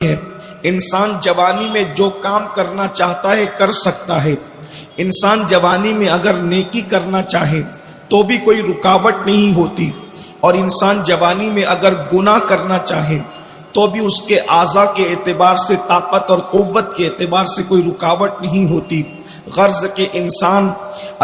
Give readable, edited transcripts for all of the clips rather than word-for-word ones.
ہے انسان جوانی میں جو کام کرنا چاہتا ہے کر سکتا ہے. انسان جوانی میں اگر نیکی کرنا چاہے تو بھی کوئی رکاوٹ نہیں ہوتی، اور انسان جوانی میں اگر گناہ کرنا چاہے تو بھی اس کے اعضاء کے اعتبار سے، طاقت اور قوت کے اعتبار سے کوئی رکاوٹ نہیں ہوتی. غرض کہ انسان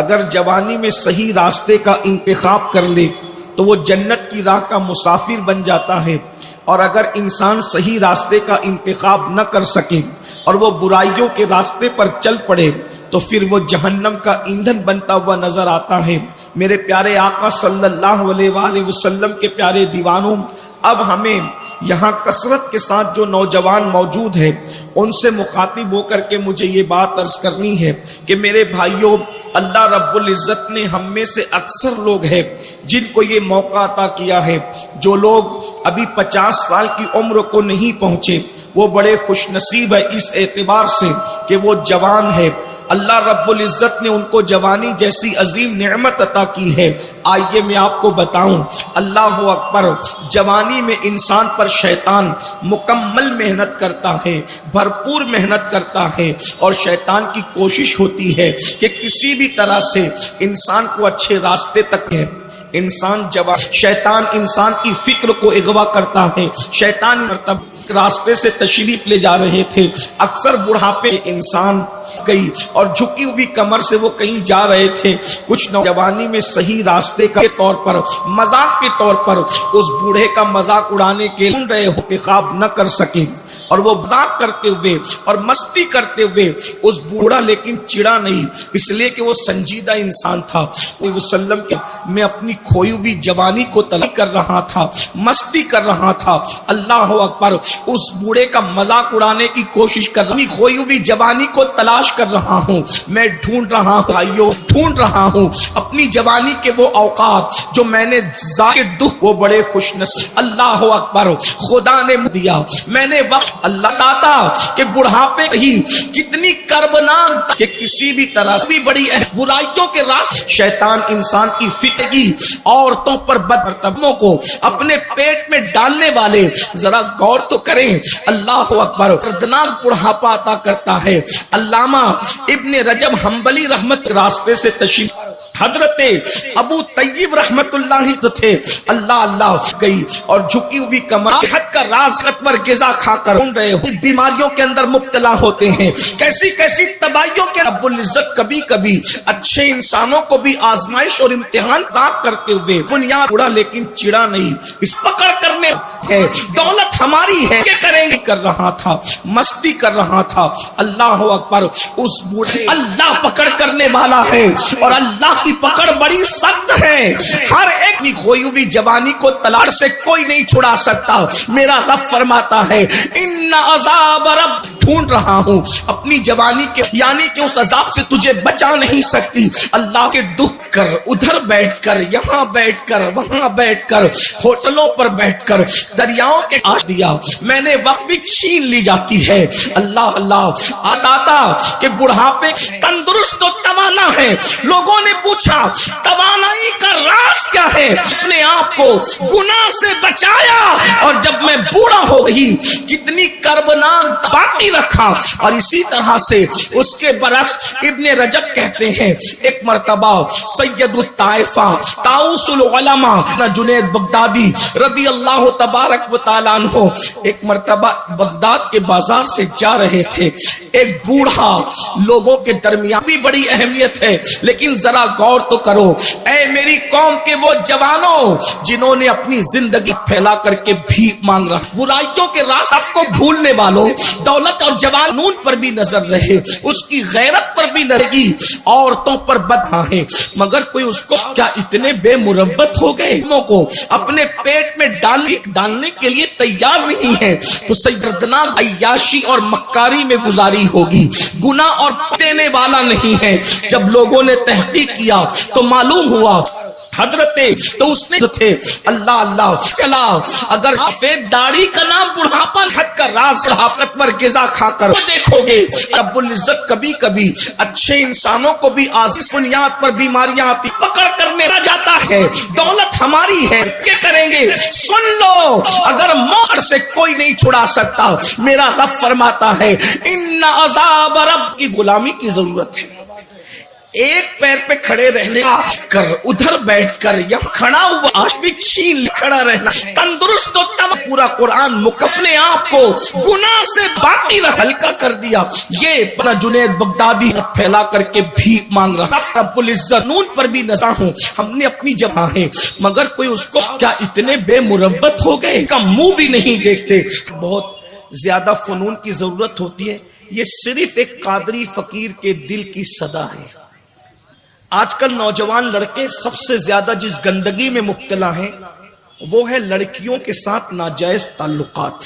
اگر جوانی میں صحیح راستے کا انتخاب کر لے تو وہ جنت کی راہ کا مسافر بن جاتا ہے، اور اگر انسان صحیح راستے کا انتخاب نہ کر سکے اور وہ برائیوں کے راستے پر چل پڑے تو پھر وہ جہنم کا ایندھن بنتا ہوا نظر آتا ہے. میرے پیارے آقا صلی اللہ علیہ وآلہ وسلم کے پیارے دیوانوں، اب ہمیں یہاں کثرت کے ساتھ جو نوجوان موجود ہیں ان سے مخاطب ہو کر کے مجھے یہ بات عرض کرنی ہے کہ میرے بھائیوں، اللہ رب العزت نے ہم میں سے اکثر لوگ ہیں جن کو یہ موقع عطا کیا ہے. جو لوگ ابھی 50 سال کی عمر کو نہیں پہنچے وہ بڑے خوش نصیب ہے اس اعتبار سے کہ وہ جوان ہے. اللہ رب العزت نے ان کو جوانی جیسی عظیم نعمت عطا کی ہے. آئیے میں آپ کو بتاؤں، اللہ اکبر، جوانی میں انسان پر شیطان مکمل محنت کرتا ہے، بھرپور محنت کرتا ہے، اور شیطان کی کوشش ہوتی ہے کہ کسی بھی طرح سے انسان کو اچھے راستے تک ہے. شیطان انسان کی فکر کو اغوا کرتا ہے. شیطان راستے سے تشریف لے جا رہے تھے، اکثر بڑھاپے انسان گئی اور جھکی ہوئی کمر سے وہ کہیں جا رہے تھے. کچھ نوجوانی میں صحیح راستے کے طور پر، مذاق کے طور پر اس بوڑھے کا مذاق اڑانے کے لیے رہے ہو، انتخاب نہ کر سکے، اور وہ مذاق کرتے ہوئے اور مستی کرتے ہوئے اس بوڑھا لیکن چڑا نہیں، اس لیے کہ وہ سنجیدہ انسان تھا. وسلم کے میں اپنی کھوئی ہوئی جوانی کو تلاش کر رہا تھا، مستی کر رہا تھا. اللہ اکبر، اس بوڑھے کا مذاق اڑانے کی کوشش کر رہا، اپنی کھوئی ہوئی جوانی کو تلاش کر رہا ہوں. میں ڈھونڈ رہا ہوں بھائیو، ڈھونڈ رہا ہوں اپنی جوانی کے وہ اوقات جو میں نے دکھ، وہ بڑے خوش نصیب. اللہ اکبر، خدا نے دیا، میں نے وقت اللہ داتا کہ بڑھاپے ہی کتنی کربناک کہ کسی بھی طرح سے بھی بڑی برائیوں کے راستے شیطان انسان کی فکر کی عورتوں پر بد مرتبوں کو اپنے پیٹ میں ڈالنے والے، ذرا غور تو کریں. اللہ اکبر، دردناک بڑھاپا عطا کرتا ہے. علامہ ابن رجب حنبلی رحمت راستے سے تشریف، حضرت ابو طیب رحمت اللہ تھے. اللہ گئی اور جھکی ہوئی کمر، صحت کا راز قطور غذا کھا کر رہے ہو، بیماریوں کے اندر مبتلا ہوتے ہیں، کیسی کیسی تباہیوں کے. رب العزت کبھی کبھی اچھے انسانوں کو بھی آزمائش اور امتحان کرتے ہوئے بنیاد اڑا لیکن چڑا نہیں، اس پکڑ کرنے ہے، دولت ہماری ہے، کیا کریں گے کر رہا تھا، مستی کر رہا تھا. اللہ اکبر، اس بوڑھے اللہ پکڑ کرنے والا ہے، اور اللہ کی پکڑ بڑی سخت ہے. ہر ایک کی کھوئی ہوئی جوانی کو تلاش سے کوئی نہیں چھڑا سکتا. میرا رب فرماتا ہے ان عذاب رب، ڈھونڈ رہا ہوں اپنی جوانی کے، یعنی کہ اس عذاب سے تجھے بچا نہیں سکتی. اللہ کے دکھ کر، ادھر بیٹھ کر، یہاں بیٹھ کر، وہاں بیٹھ کر، ہوٹلوں پر بیٹھ کر، دریاؤں کے آج دیا میں نے وقت بھی چھین لی جاتی ہے. اللہ آتا کہ بڑھاپے تندرست و توانا ہے. لوگوں نے پوچھا توانائی کا راز کیا ہے؟ اپنے آپ کو گناہ سے بچایا، اور جب میں بوڑھا ہو رہی کتنی کربناک باقی رکھا. اور اسی طرح سے اس کے برعکس ابن رجب کہتے ہیں ایک مرتبہ سید الطائفہ طاؤس العلماء جنید بغدادی رضی اللہ تبارک و تعالیٰ عنہ ایک مرتبہ بغداد کے بازار سے جا رہے تھے. ایک بوڑھا لوگوں کے درمیان بھی بڑی اہمیت ہے، لیکن ذرا غور تو کرو. اے میری قوم کے وہ جوانوں جنہوں نے اپنی زندگی پھیلا کر کے بھیک مانگ رہا، برائیوں کے راستے کو بھولنے والوں، دولت اور جوانون پر بھی نظر رہے، اس کی غیرت پر بھی نظر گی، عورتوں پر بدھا ہے، مگر کوئی اس کو کیا اتنے بے مروت ہو گئے کو اپنے پیٹ میں ڈالنے کے لیے تیار نہیں ہے. تو سیدنا عیاشی اور مکاری میں گزاری ہوگی، گناہ اور دینے والا نہیں ہے. جب لوگوں نے تحقیق کیا تو معلوم ہوا حضرت تو اس نے تھے اللہ اللہ چلا اگر سفید داڑھی کا نام بڑھاپا حد کا راز طاقتور غذا کھا کر دیکھو گے رب العزت کبھی کبھی اچھے انسانوں کو بھی آزمائش بنیاد پر بیماریاں آتی پکڑ کرنے آ جاتا ہے. دولت ہماری ہے کیا کریں گے؟ سن لو اگر موت سے کوئی نہیں چھڑا سکتا میرا رب فرماتا ہے ان عذاب رب کی غلامی کی ضرورت ہے. ایک پیر پہ کھڑے رہنے کر ادھر بیٹھ کر یہاں کھڑا ہوا آج بھی چھین کھڑا رہنا تندرست پورا قرآن اپنے آپ کو گناہ سے باقی ہلکا کر دیا. یہ اپنا جنید بغدادی پھیلا کر کے بھیک مانگ رہا رب العزت نون پر بھی نظر ہوں ہم نے اپنی جمع ہے مگر کوئی اس کو کیا اتنے بے مربت ہو گئے کا منہ بھی نہیں دیکھتے. بہت زیادہ فنون کی ضرورت ہوتی ہے. یہ صرف ایک قادری فقیر کے دل کی صدا ہے. آج کل نوجوان لڑکے سب سے زیادہ جس گندگی میں مبتلا ہیں وہ ہے لڑکیوں کے ساتھ ناجائز تعلقات.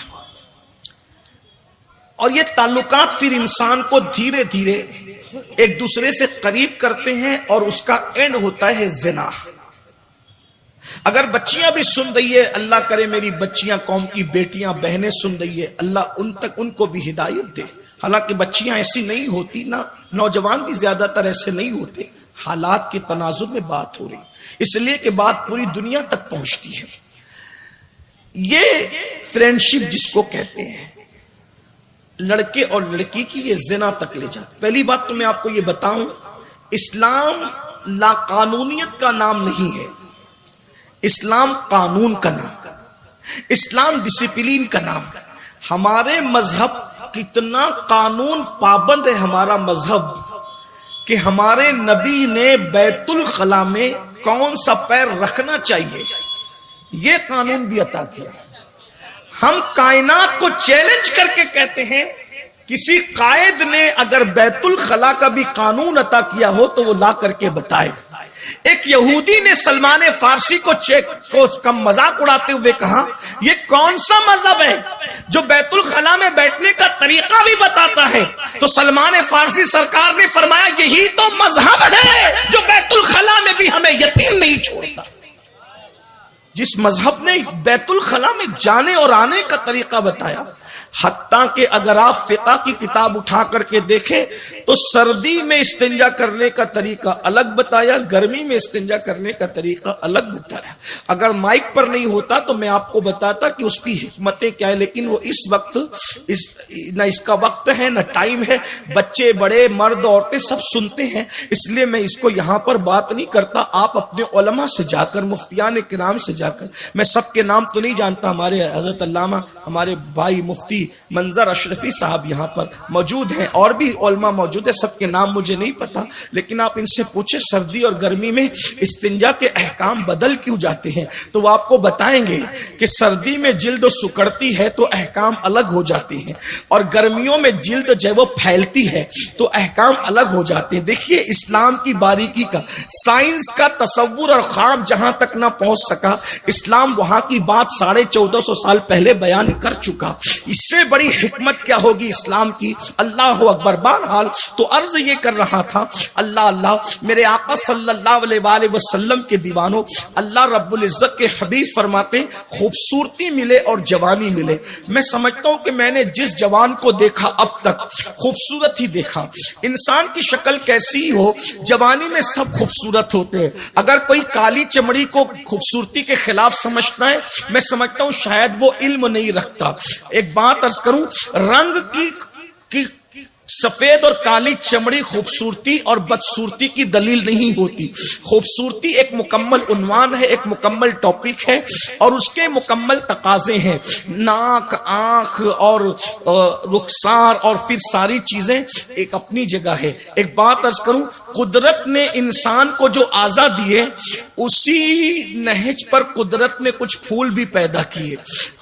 اور یہ تعلقات پھر انسان کو دھیرے دھیرے ایک دوسرے سے قریب کرتے ہیں اور اس کا اینڈ ہوتا ہے زنا. اگر بچیاں بھی سن رہی ہے اللہ کرے میری بچیاں قوم کی بیٹیاں بہنیں سن رہی ہے اللہ ان کو بھی ہدایت دے. حالانکہ بچیاں ایسی نہیں ہوتی نہ نوجوان بھی زیادہ تر ایسے نہیں ہوتے. حالات کے تناظر میں بات ہو رہی اس لیے کہ بات پوری دنیا تک پہنچتی ہے. یہ فرینڈشپ جس کو کہتے ہیں لڑکے اور لڑکی کی یہ زنا تک لے جاتی. پہلی بات تو میں آپ کو یہ بتاؤں اسلام لا قانونیت کا نام نہیں ہے. اسلام قانون کا نام اسلام ڈسپلین کا نام. ہمارے مذہب کتنا قانون پابند ہے ہمارا مذہب کہ ہمارے نبی نے بیت الخلا میں کون سا پیر رکھنا چاہیے یہ قانون بھی عطا کیا. ہم کائنات کو چیلنج کر کے کہتے ہیں کسی قائد نے اگر بیت الخلا کا بھی قانون عطا کیا ہو تو وہ لا کر کے بتائے. ایک یہودی نے سلمان فارسی کو کم مذاق اڑاتے ہوئے کہا یہ کون سا مذہب ہے جو بیت الخلا میں بیٹھنے کا طریقہ بھی بتاتا ہے. تو سلمان فارسی سرکار نے فرمایا یہی تو مذہب ہے جو بیت الخلا میں بھی ہمیں یتیم نہیں چھوڑتا. جس مذہب نے بیت الخلا میں جانے اور آنے کا طریقہ بتایا. حتیٰ کہ اگر آپ فقہ کی کتاب اٹھا کر کے دیکھیں تو سردی میں استنجا کرنے کا طریقہ الگ بتایا گرمی میں استنجا کرنے کا طریقہ الگ بتایا. اگر مائک پر نہیں ہوتا تو میں آپ کو بتاتا کہ اس کی حکمتیں کیا ہے لیکن وہ اس وقت نہ اس کا وقت ہے نہ ٹائم ہے. بچے بڑے مرد عورتیں سب سنتے ہیں اس لیے میں اس کو یہاں پر بات نہیں کرتا. آپ اپنے علماء سے جا کر مفتیان کرام سے جا کر میں سب کے نام تو نہیں جانتا ہمارے حضرت علامہ ہمارے بھائی مفتی منظر اشرفی صاحب یہاں پر موجود ہیں اور بھی علماء موجود ہیں سب کے نام مجھے نہیں پتا لیکن آپ ان سے پوچھیں سردی اور گرمی میں استنجا کے احکام بدل کیوں جاتے ہیں تو وہ آپ کو بتائیں گے کہ سردی میں جلد سکڑتی ہے تو احکام الگ ہو جاتے ہیں اور گرمیوں میں جلد جب وہ پھیلتی ہے تو احکام الگ ہو جاتے ہیں. دیکھیے اسلام کی باریکی کا سائنس کا تصور اور خواب جہاں تک نہ پہنچ سکا اسلام وہاں کی بات 1450 سال پہلے بیان کر چکا. اس سے بڑی حکمت کیا ہوگی اسلام کی. اللہ اکبر. بہرحال تو عرض یہ کر رہا تھا اللہ اللہ میرے آقا صلی اللہ علیہ وآلہ وسلم کے دیوانوں اللہ رب العزت کے حبیب فرماتے خوبصورتی ملے اور جوانی ملے. میں سمجھتا ہوں کہ میں نے جس جوان کو دیکھا اب تک خوبصورت ہی دیکھا. انسان کی شکل کیسی ہو جوانی میں سب خوبصورت ہوتے ہیں. اگر کوئی کالی چمڑی کو خوبصورتی کے خلاف سمجھتا ہے میں سمجھتا ہوں شاید وہ علم نہیں رکھتا. ایک بات عرض کروں رنگ کی سفید اور کالی چمڑی خوبصورتی اور بدصورتی کی دلیل نہیں ہوتی. خوبصورتی ایک مکمل عنوان ہے ایک مکمل ٹاپک ہے اور اس کے مکمل تقاضے ہیں. ناک آنکھ اور رخسار اور پھر ساری چیزیں ایک اپنی جگہ ہے. ایک بات عرض کروں قدرت نے انسان کو جو اعضاء دیے اسی نہج پر قدرت نے کچھ پھول بھی پیدا کیے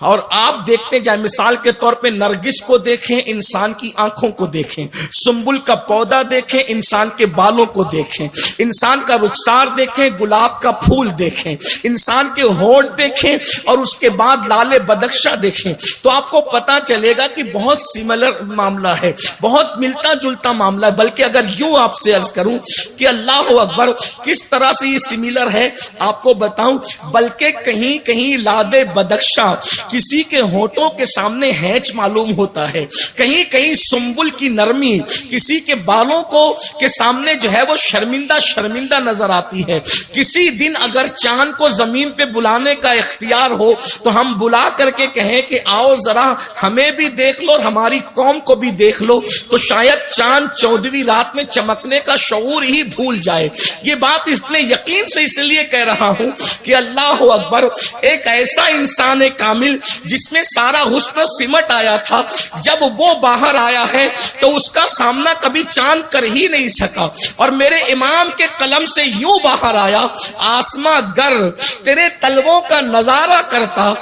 اور آپ دیکھتے جائیں مثال کے طور پہ نرگس کو دیکھیں انسان کی آنکھوں کو دیکھیں سنبل کا پودا دیکھیں، انسان کے بالوں کو دیکھیں، انسان کا رخسار دیکھیں، گلاب کا پھول دیکھیں، انسان کے ہونٹ دیکھیں اور اس کے بعد لال بدخشاں دیکھیں، تو آپ کو پتا چلے گا کہ بہت سملر معاملہ ہے، بہت ملتا جلتا معاملہ ہے۔ بلکہ اگر یوں آپ سے عرض کروں کہ اللہ اکبر کس طرح سے یہ سملر ہے آپ کو بتاؤں، بلکہ کہیں کہیں لاد بدخشاں کسی کے ہونٹوں کے سامنے ہینچ معلوم ہوتا ہے، کہیں کہیں سنبل کی نرمی کسی کے بالوں کو کے سامنے جو ہے وہ شرمندہ نظر آتی ہے۔ کسی دن اگر چاند کو زمین پہ بلانے کا اختیار ہو تو ہم بلا کر کے کہیں کہ آؤ ذرا ہمیں بھی دیکھ لو اور ہماری قوم کو بھی دیکھ لو، تو شاید چاند 14ویں رات میں چمکنے کا شعور ہی بھول جائے۔ یہ بات اتنے یقین سے اس لیے کہہ رہا ہوں کہ اللہ اکبر ایک ایسا انسان کامل جس میں سارا حسن سمٹ آیا تھا، جب وہ باہر آیا ہے تو اس کا سامنا کبھی چاند کر ہی نہیں سکا، اور میرے امام کے قلم سے یوں باہر آیا، آسماں گر تیرے تلووں کا نظارہ کرتا،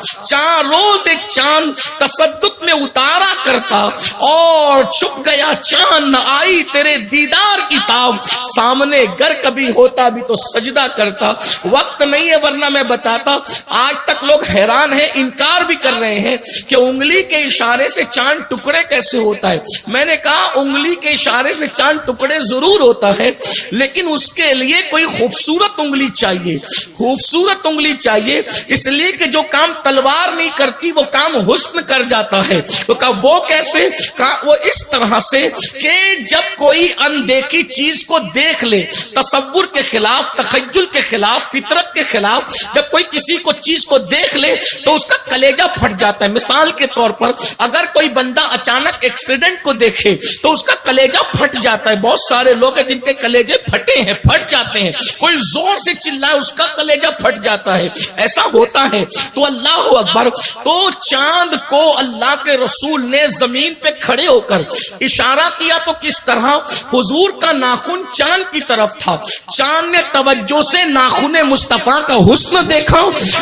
روز ایک چاند تصدق میں اتارا کرتا، اور چھپ گیا چاند نہ آئی تیرے دیدار کی تاب، سامنے گر کبھی ہوتا بھی تو سجدہ کرتا۔ وقت نہیں ہے ورنہ میں بتاتا، آج تک لوگ حیران ہیں، انکار بھی کر رہے ہیں کہ انگلی کے اشارے سے چاند ٹکڑے کیسے ہوتا ہے۔ میں نے کہا انگلی کے اشارے سے چاند ٹکڑے ضرور ہوتا ہے، لیکن اس کے لیے کوئی خوبصورت انگلی چاہیے، خوبصورت انگلی چاہیے، اس لیے کہ جو کام تلوار نہیں کرتی وہ کام حسن کر جاتا ہے۔ تو کہا وہ کیسے؟ کہا وہ اس طرح سے کہ جب کوئی اندیکھی چیز کو دیکھ لے، تصور کے خلاف، تخیل کے خلاف، فطرت کے خلاف، جب کوئی کسی کو چیز کو دیکھ لے تو اس کا کلیجہ پھٹ جاتا ہے۔ مثال کے طور پر اگر کوئی بندہ اچانک ایکسیڈنٹ کو دیکھے تو اس کا کلیجہ پھٹ جاتا ہے۔ بہت سارے لوگ ہیں جن کے کلیجے پھٹے ہیں، پھٹ جاتے ہیں، کوئی زور سے چلائے اس کا کلیجہ پھٹ جاتا ہے، ایسا ہوتا ہے۔ تو اللہ اکبر، تو چاند کو اللہ کے رسول نے زمین پہ کھڑے ہو کر اشارہ کیا تو کس طرح؟ حضور کا ناخن چاند کی طرف تھا، چاند نے توجہ سے ناخن مصطفیٰ کا حسن دیکھا،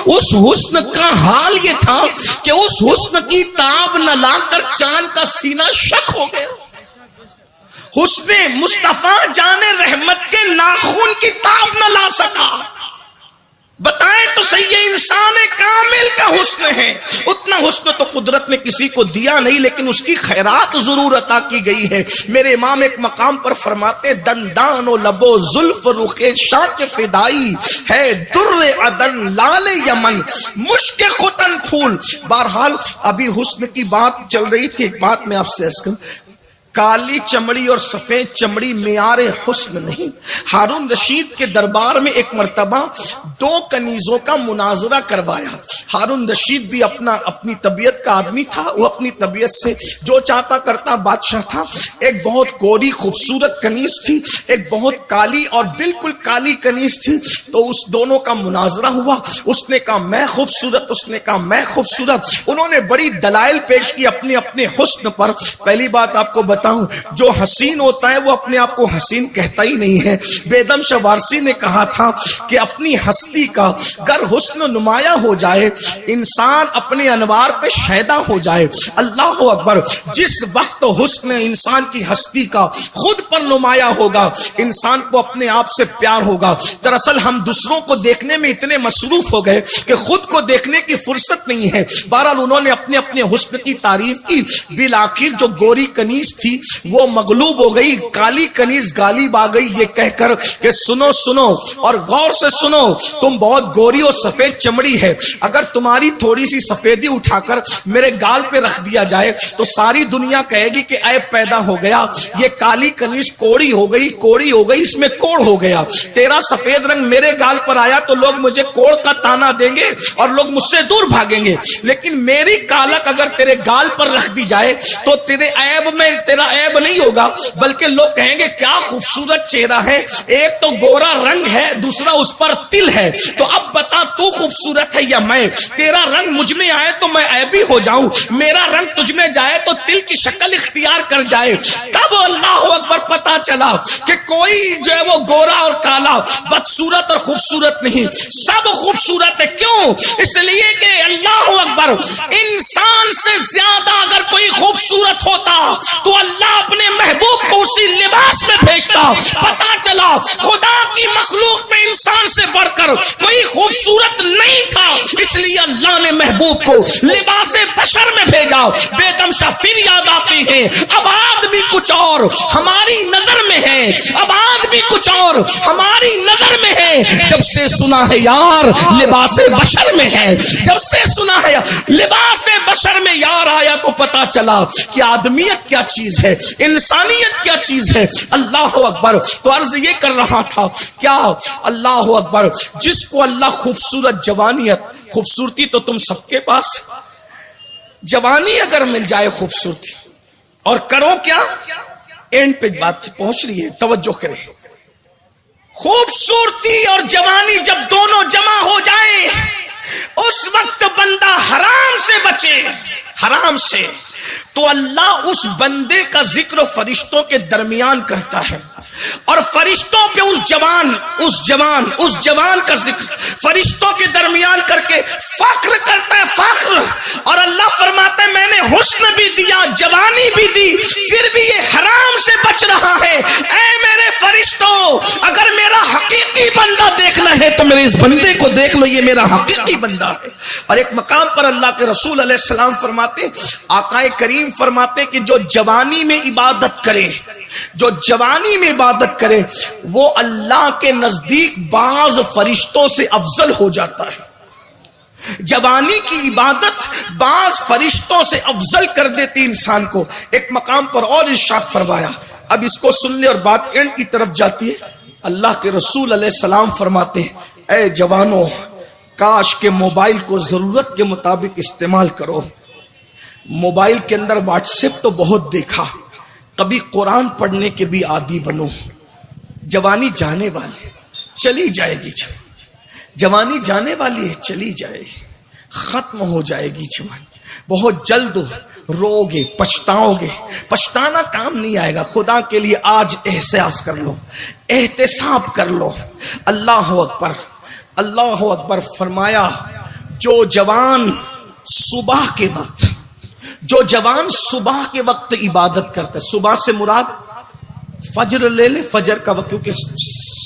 اس حسن کا حال یہ تھا کہ اس حسن کی تاب نہ لا کر چاند کا سینہ شک ہو گیا۔ حسن مصطفیٰ جان رحمت کے ناخن کی تاب نہ لا سکا۔ بتائیں تو صحیح، یہ انسان کامل کا حسن ہے۔ اتنا حسن تو قدرت نے کسی کو دیا نہیں، لیکن اس کی خیرات ضرور عطا کی گئی ہے۔ میرے امام ایک مقام پر فرماتے، دندان و لب و زلف رخ شاہ کے فدائی ہے، در عدن لال یمن مشک ختن پھول۔ بہرحال ابھی حسن کی بات چل رہی تھی، ایک بات میں آپ سے عرض کروں، کالی چمڑی اور سفید چمڑی معیار حسن نہیں۔ ہارون رشید کے دربار میں ایک مرتبہ 2 کنیزوں کا مناظرہ کروایا۔ ہارون رشید بھی اپنی طبیعت کا آدمی تھا، وہ اپنی طبیعت سے جو چاہتا کرتا بادشاہ تھا۔ ایک بہت گوری خوبصورت کنیز تھی، ایک بہت کالی اور بالکل کالی کنیز تھی۔ تو اس دونوں کا مناظرہ ہوا، اس نے کہا میں خوبصورت، اس نے کہا میں خوبصورت۔ انہوں نے بڑی دلائل پیش کی اپنے اپنے حسن پر۔ پہلی بات آپ کو جو حسین ہوتا ہے وہ اپنے آپ کو حسین کہتا ہی نہیں ہے۔ بیدم شاہ وارسی نے کہا تھا کہ اپنی ہستی کا گر حسن نمایاں ہو جائے، انسان اپنے انوار پہ شیدا ہو جائے۔ اللہ اکبر، جس وقت حسن انسان کی ہستی کا خود پر نمایاں ہوگا، انسان کو اپنے آپ سے پیار ہوگا۔ دراصل ہم دوسروں کو دیکھنے میں اتنے مصروف ہو گئے کہ خود کو دیکھنے کی فرصت نہیں ہے۔ بہرحال انہوں نے اپنے اپنے حسن کی تعریف کی۔ بالآخر جو گوری کنیز تھی وہ مغلوب ہو گئی، کالی کنیز غالب آ گئی یہ کہہ کر کہ سنو سنو اور غور سے سنو، تم بہت گوری اور سفید چمڑی ہے، اگر تمہاری تھوڑی سی سفیدی اٹھا کر میرے گال پہ رکھ دیا جائے تو ساری دنیا کہے گی کہ عیب پیدا ہو گیا، یہ کالی کنیز کوڑی ہو گئی، کوڑی ہو گئی، اس میں کوڑ ہو گیا۔ تیرا سفید رنگ میرے گال پر آیا تو لوگ مجھے کوڑ کا تانا دیں گے اور لوگ مجھ سے دور بھاگیں گے، لیکن میری کالک اگر تیرے گال پر رکھ دی جائے تو تیرے عیب میں تیرا عیب نہیں ہوگا، بلکہ لوگ کہیں گے کیا خوبصورت چہرہ ہے، ایک تو گورا رنگ ہے، دوسرا اس پر تل ہے، تو اب بتا تو خوبصورت ہے یا میں؟ تیرا رنگ مجھ میں آئے تو میں عیبی ہو جاؤں، میرا رنگ تجھ میں جائے تو تل کی شکل اختیار کر جائے۔ تب اللہ اکبر پتا چلا کہ کوئی جو ہے وہ گورا اور کالا، بدصورت اور خوبصورت نہیں، سب خوبصورت ہے۔ کیوں؟ اس لیے کہ اللہ اکبر، انسان سے زیادہ اگر کوئی خوبصورت ہوتا تو اللہ اپنے محبوب اسی لباس میں بھیجتا. پتا چلا خدا کی مخلوق میں انسان سے بڑھ کر کوئی خوبصورت نہیں تھا, اس لیے اللہ نے محبوب کو لباس بشر میں بھیجا. بیگم شاہ پھر یاد آتے ہیں, اب آدمی کچھ اور ہماری نظر میں ہے, اب آدمی کچھ اور ہماری نظر میں ہے. جب سے سنا ہے یار لباس بشر میں ہے, جب سے سنا ہے لباس بشر میں یار آیا تو پتا چلا کہ آدمیت کیا چیز ہے, انسانیت کیا چیز ہے. اللہ اکبر. تو عرض یہ کر رہا تھا کیا, اللہ اکبر, جس کو اللہ خوبصورت جوانیت, خوبصورتی تو تم سب کے پاس, جوانی اگر مل جائے خوبصورتی, اور کرو کیا, اینڈ پہ بات پہنچ رہی ہے, توجہ کرے. خوبصورتی اور جوانی جب دونوں جمع ہو جائیں اس وقت بندہ حرام سے بچے, حرام سے, تو اللہ اس بندے کا ذکر فرشتوں کے درمیان کرتا ہے, اور فرشتوں پہ اس جوان کا ذکر فرشتوں کے درمیان کر کے فخر کرتا ہے, فخر. اور اللہ فرماتا ہے میں نے حسن بھی دیا, جوانی بھی دی, پھر بھی یہ حرام سے بچ رہا ہے. اے میرے فرشتوں, اگر میرا حقیقی بندہ دیکھنا ہے تو میرے اس بندے کو دیکھ لو, یہ میرا حقیقی بندہ ہے. اور ایک مقام پر اللہ کے رسول علیہ السلام فرماتے, آقا کریم فرماتے کہ جو جوانی میں عبادت کرے, جو جوانی میں عبادت کرے وہ اللہ کے نزدیک بعض فرشتوں سے افضل ہو جاتا ہے. جوانی کی عبادت بعض فرشتوں سے افضل کر دیتی انسان کو. ایک مقام پر اور ارشاد فرمایا, اب اس کو سن لے اور بات اینڈ کی طرف جاتی ہے. اللہ کے رسول علیہ السلام فرماتے ہیں اے جوانوں, کاش کے موبائل کو ضرورت کے مطابق استعمال کرو. موبائل کے اندر واٹس ایپ تو بہت دیکھا, کبھی قرآن پڑھنے کے بھی عادی بنو. جوانی جانے والی, چلی جائے گی. جوانی جانے والی ہے, چلی جائے گی, ختم ہو جائے گی جوانی. بہت جلد رو گے, پچھتاؤ گے, پچھتانا کام نہیں آئے گا. خدا کے لیے آج احساس کر لو, احتساب کر لو. اللہ اکبر, اللہ اکبر. فرمایا جو جوان صبح کے وقت, جو جوان صبح کے وقت عبادت کرتا ہے, صبح سے مراد فجر لے لے, فجر کا وقت, کیونکہ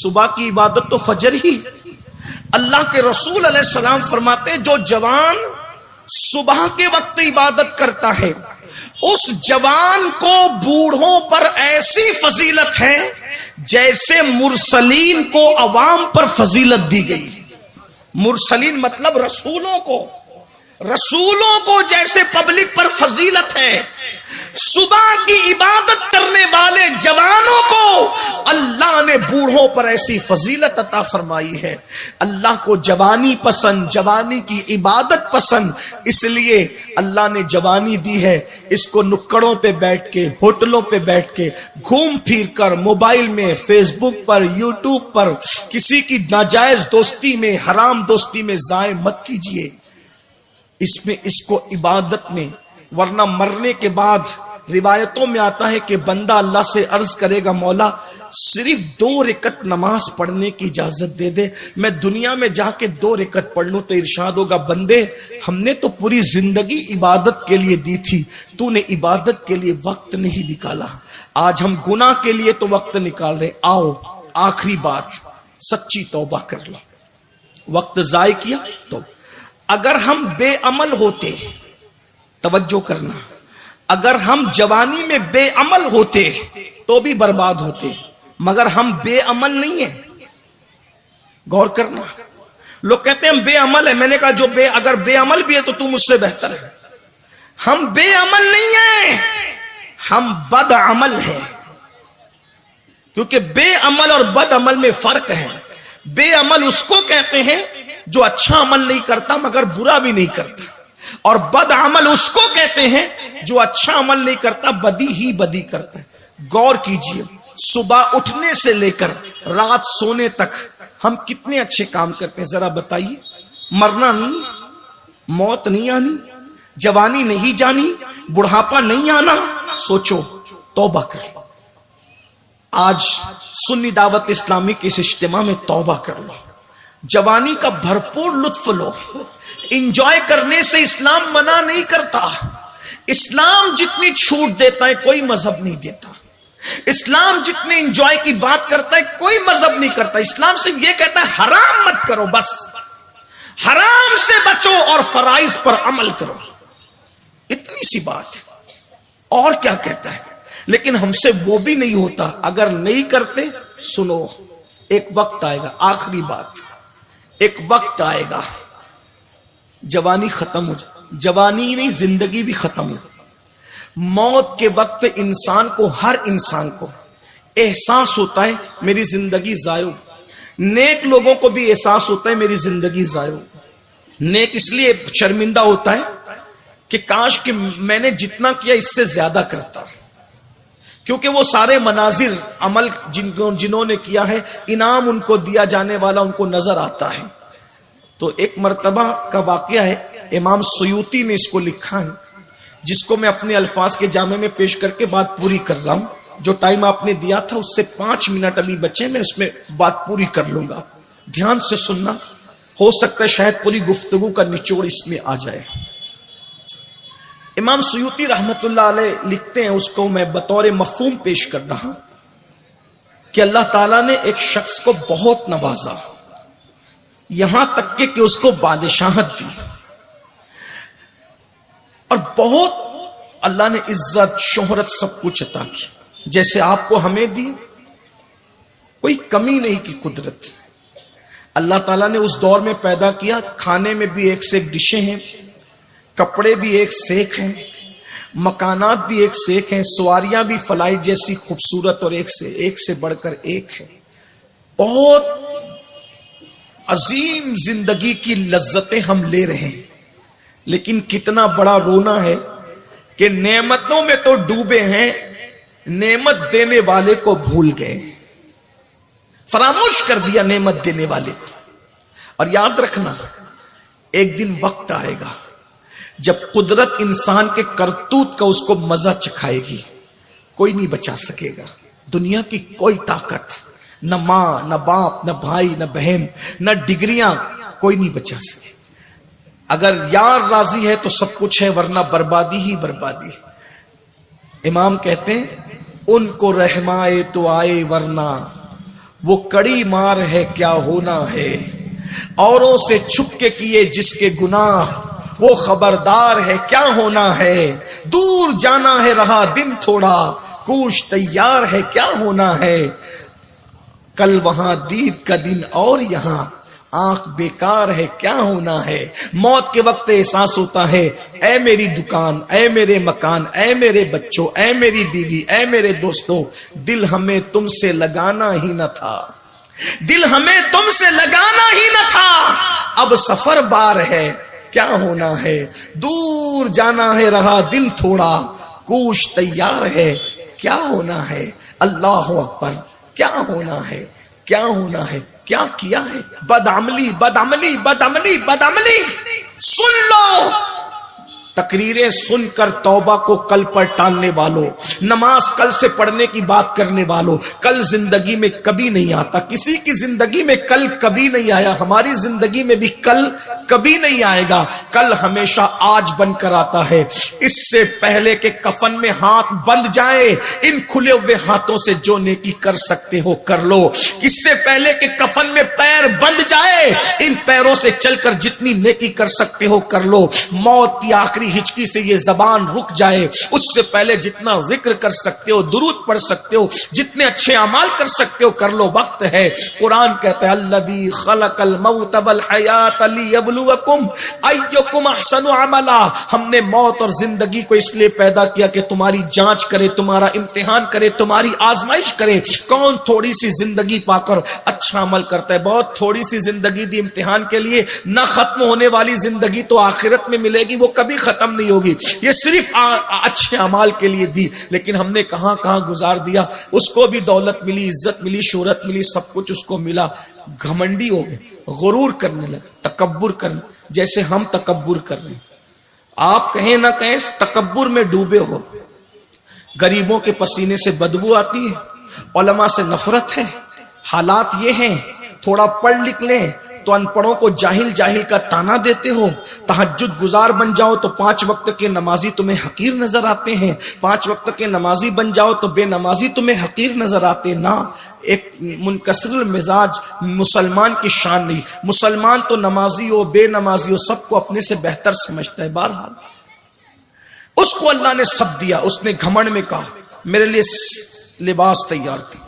صبح کی عبادت تو فجر ہی. اللہ کے رسول علیہ السلام فرماتے جو جوان صبح کے وقت عبادت کرتا ہے اس جوان کو بوڑھوں پر ایسی فضیلت ہے جیسے مرسلین کو عوام پر فضیلت دی گئی. مرسلین مطلب رسولوں کو جیسے پبلک پر فضیلت ہے, صبح کی عبادت کرنے والے جوانوں کو اللہ نے بوڑھوں پر ایسی فضیلت عطا فرمائی ہے. اللہ کو جوانی پسند, جوانی کی عبادت پسند, اس لیے اللہ نے جوانی دی ہے. اس کو نکڑوں پہ بیٹھ کے, ہوٹلوں پہ بیٹھ کے, گھوم پھر کر, موبائل میں, فیس بک پر, یوٹیوب پر, کسی کی ناجائز دوستی میں, حرام دوستی میں ضائع مت کیجیے. اس کو عبادت میں, ورنہ مرنے کے بعد روایتوں میں آتا ہے کہ بندہ اللہ سے عرض کرے گا مولا صرف 2 رکعت نماز پڑھنے کی اجازت دے دے, میں دنیا میں جا کے 2 رکعت پڑھ لوں. تو ارشاد ہوگا بندے ہم نے تو پوری زندگی عبادت کے لیے دی تھی, تو نے عبادت کے لیے وقت نہیں نکالا. آج ہم گناہ کے لیے تو وقت نکال رہے, آؤ آخری بات, سچی توبہ کر لو. وقت ضائع کیا تو اگر ہم بے عمل ہوتے, توجہ کرنا, اگر ہم جوانی میں بے عمل ہوتے تو بھی برباد ہوتے, مگر ہم بے عمل نہیں ہیں. غور کرنا, لوگ کہتے ہیں ہم بے عمل ہے, میں نے کہا جو اگر بے عمل بھی ہے تو تم مجھ سے بہتر ہے. ہم بے عمل نہیں ہیں, ہم بد عمل ہیں. کیونکہ بے عمل اور بد عمل میں فرق ہے. بے عمل اس کو کہتے ہیں جو اچھا عمل نہیں کرتا مگر برا بھی نہیں کرتا, اور بد عمل اس کو کہتے ہیں جو اچھا عمل نہیں کرتا بدی ہی بدی کرتا ہے. غور کیجئے, صبح اٹھنے سے لے کر رات سونے تک ہم کتنے اچھے کام کرتے ہیں, ذرا بتائیے. مرنا نہیں, موت نہیں آنی, جوانی نہیں جانی, بڑھاپا نہیں آنا. سوچو, توبہ کر. آج سنی دعوت اسلامی کے اس اجتماع میں توبہ کر لو, جوانی کا بھرپور لطف لو. انجوائے کرنے سے اسلام منع نہیں کرتا. اسلام جتنی چھوٹ دیتا ہے کوئی مذہب نہیں دیتا. اسلام جتنے انجوائے کی بات کرتا ہے کوئی مذہب نہیں کرتا. اسلام صرف یہ کہتا ہے حرام مت کرو، بس حرام سے بچو اور فرائض پر عمل کرو، اتنی سی بات ہے. اور کیا کہتا ہے؟ لیکن ہم سے وہ بھی نہیں ہوتا. اگر نہیں کرتے، سنو، ایک وقت آئے گا، آخری بات، ایک وقت آئے گا جوانی ختم ہو جائے، جوانی نہیں زندگی بھی ختم ہو. موت کے وقت انسان کو، ہر انسان کو احساس ہوتا ہے میری زندگی ضائع ہو. نیک لوگوں کو بھی احساس ہوتا ہے میری زندگی ضائع ہو. نیک اس لیے شرمندہ ہوتا ہے کہ کاش کہ میں نے جتنا کیا اس سے زیادہ کرتا، کیونکہ وہ سارے مناظر عمل جنہوں نے کیا ہے، انعام ان کو دیا جانے والا ان کو نظر آتا ہے. تو ایک مرتبہ کا واقعہ ہے، امام سیوطی نے اس کو لکھا ہے، جس کو میں اپنے الفاظ کے جامع میں پیش کر کے بات پوری کر رہا ہوں. جو ٹائم آپ نے دیا تھا اس سے 5 منٹ ابھی بچے، میں اس میں بات پوری کر لوں گا. دھیان سے سننا، ہو سکتا ہے شاید پوری گفتگو کا نچوڑ اس میں آ جائے. امام سیوطی رحمت اللہ علیہ لکھتے ہیں، اس کو میں بطور مفہوم پیش کر رہا ہوں، کہ اللہ تعالیٰ نے ایک شخص کو بہت نوازا، یہاں تک کہ اس کو بادشاہت دی، اور بہت اللہ نے عزت، شہرت، سب کچھ عطا کی. جیسے آپ کو ہمیں دی، کوئی کمی نہیں کی قدرت. اللہ تعالیٰ نے اس دور میں پیدا کیا، کھانے میں بھی ایک سے ایک ڈشیں ہیں، کپڑے بھی ایک سے ایک ہیں، مکانات بھی ایک سے ایک ہیں، سواریاں بھی فلائٹ جیسی خوبصورت اور ایک سے بڑھ کر ایک ہے. بہت عظیم زندگی کی لذتیں ہم لے رہے ہیں، لیکن کتنا بڑا رونا ہے کہ نعمتوں میں تو ڈوبے ہیں، نعمت دینے والے کو بھول گئے، فراموش کر دیا نعمت دینے والے کو. اور یاد رکھنا، ایک دن وقت آئے گا جب قدرت انسان کے کرتوت کا اس کو مزہ چکھائے گی، کوئی نہیں بچا سکے گا. دنیا کی کوئی طاقت، نہ ماں، نہ باپ، نہ بھائی، نہ بہن، نہ ڈگریاں، کوئی نہیں بچا سکے. اگر یار راضی ہے تو سب کچھ ہے، ورنہ بربادی ہی بربادی. امام کہتے ہیں ان کو رحمائے تو آئے، ورنہ وہ کڑی مار ہے کیا ہونا ہے. اوروں سے چھپ کے کیے جس کے گناہ، وہ خبردار ہے کیا ہونا ہے. دور جانا ہے رہا دن تھوڑا، کوش تیار ہے کیا ہونا ہے. کل وہاں دید کا دن اور یہاں، آنکھ بیکار ہے کیا ہونا ہے. موت کے وقت احساس ہوتا ہے اے میری دکان، اے میرے مکان، اے میرے بچوں، اے میری بیوی، اے میرے دوستوں، دل ہمیں تم سے لگانا ہی نہ تھا، دل ہمیں تم سے لگانا ہی نہ تھا. اب سفر بار ہے کیا ہونا ہے. دور جانا ہے رہا دن تھوڑا، کوش تیار ہے کیا ہونا ہے. اللہ اکبر، کیا ہونا ہے، کیا ہونا ہے، کیا کیا ہے. بدعملی، بدعملی، بدعملی، بدعملی. سن لو تقریریں سن کر توبہ کو کل پر ٹالنے والوں، نماز کل سے پڑھنے کی بات کرنے والوں، کل زندگی میں کبھی نہیں آتا. کسی کی زندگی میں کل کبھی نہیں آیا، ہماری زندگی میں بھی کل کبھی نہیں آئے گا. کل ہمیشہ آج بن کر آتا ہے. اس سے پہلے کہ کفن میں ہاتھ بند جائے، ان کھلے ہوئے ہاتھوں سے جو نیکی کر سکتے ہو کر لو. اس سے پہلے کہ کفن میں پیر بند جائے، ان پیروں سے چل کر جتنی نیکی کر سکتے ہو کر لو. موت کی آخری ہچکی سے یہ زبان رک جائے، اس سے پہلے جتنا ذکر کر سکتے ہو، درود پڑھ سکتے ہو، جتنے اچھے اعمال کر سکتے ہو کر لو. وقت ہے. قرآن کہتا ہے الذی خلق الموت والحیات لیبلوکم ایکم احسن عملا. ہم نے موت اور زندگی کو اس لیے پیدا کیا کہ تمہاری جانچ کرے، تمہارا امتحان کرے، تمہاری آزمائش کرے. کون تھوڑی سی زندگی پا کر اچھا عمل کرتا ہے. بہت تھوڑی سی زندگی دی امتحان کے لیے، نہ ختم ہونے والی زندگی تو آخرت میں ملے گی، وہ کبھی ختم نہیں ہوگی. یہ صرف اچھے اعمال کے لیے دی، لیکن ہم نے کہاں کہاں گزار دیا. اس کو بھی دولت ملی، عزت ملی، شہرت ملی، سب کچھ اس کو ملا. گھمنڈی ہو گئے، غرور کرنے لگے، تکبر کرنے، جیسے ہم تکبر کر رہے ہیں. آپ کہیں نہ کہیں تکبر میں ڈوبے ہو. غریبوں کے پسینے سے بدبو آتی ہے، علماء سے نفرت ہے. حالات یہ ہیں، تھوڑا پڑھ لکھ لیں تو ان پڑھوں کو جاہل جاہل کا تانا دیتے ہو. تہجد گزار بن جاؤ تو 5 وقت کے نمازی تمہیں حقیر نظر آتے ہیں, 5 وقت کے نمازی بن جاؤ تو بے نمازی تمہیں حقیر نظر آتے. نہ, ایک منکسر المزاج مسلمان کی شان نہیں. مسلمان تو نمازی ہو بے نمازی ہو سب کو اپنے سے بہتر سمجھتا ہے. بہرحال اس کو اللہ نے سب دیا. اس نے گھمنڈ میں کہا میرے لیے لباس تیار کر.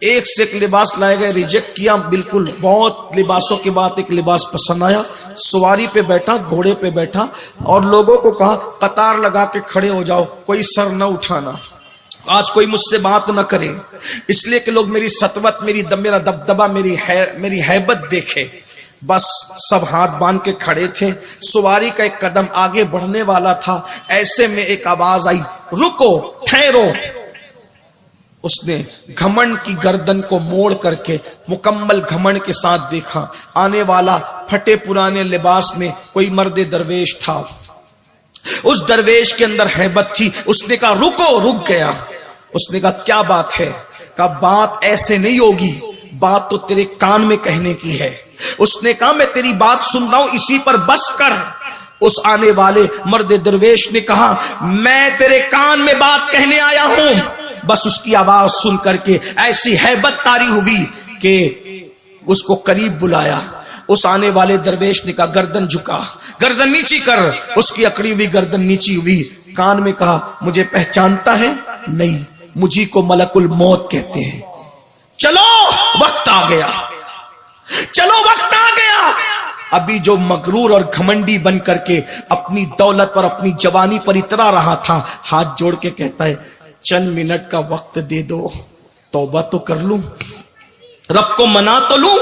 ایک سے ایک لباس لائے گئے, ریجیکٹ کیا. بالکل بہت لباسوں کے بعد ایک لباس پسند آیا. سواری پہ بیٹھا, گھوڑے پہ بیٹھا اور لوگوں کو کہا قطار لگا کے کھڑے ہو جاؤ, کوئی سر نہ اٹھانا, آج کوئی مجھ سے بات نہ کرے, اس لیے کہ لوگ میری سطوت, میرا دبدبہ, میری ہیبت دیکھے. بس سب ہاتھ باندھ کے کھڑے تھے. سواری کا ایک قدم آگے بڑھنے والا تھا, ایسے میں ایک آواز آئی, رکو, ٹھہرو. اس نے گھمنڈ کی گردن کو موڑ کر کے مکمل گھمنڈ کے ساتھ دیکھا. آنے والا پھٹے پرانے لباس میں کوئی مرد درویش تھا. اس درویش کے اندر ہیبت تھی. اس نے کہا رکو, رک گیا. اس نے کہا کیا بات ہے؟ کہا بات ایسے نہیں ہوگی, بات تو تیرے کان میں کہنے کی ہے. اس نے کہا میں تیری بات سن رہا ہوں, اسی پر بس کر. اس آنے والے مرد درویش نے کہا میں تیرے کان میں بات کہنے آیا ہوں. بس اس کی آواز سن کر کے ایسی ہیبت طاری ہوئی کہ اس کو قریب بلایا. اس آنے والے درویش نے کہا گردن جھکا, گردن نیچی کر. اس کی اکڑی ہوئی گردن نیچی ہوئی. کان میں کہا مجھے پہچانتا ہے؟ نہیں, مجھے کو ملک الموت کہتے ہیں. چلو وقت آ گیا, چلو وقت آ گیا. ابھی جو مغرور اور گھمنڈی بن کر کے اپنی دولت پر اپنی جوانی پر اترا رہا تھا, ہاتھ جوڑ کے کہتا ہے چند منٹ کا وقت دے دو, توبہ تو کر لوں, رب کو منا تو لوں.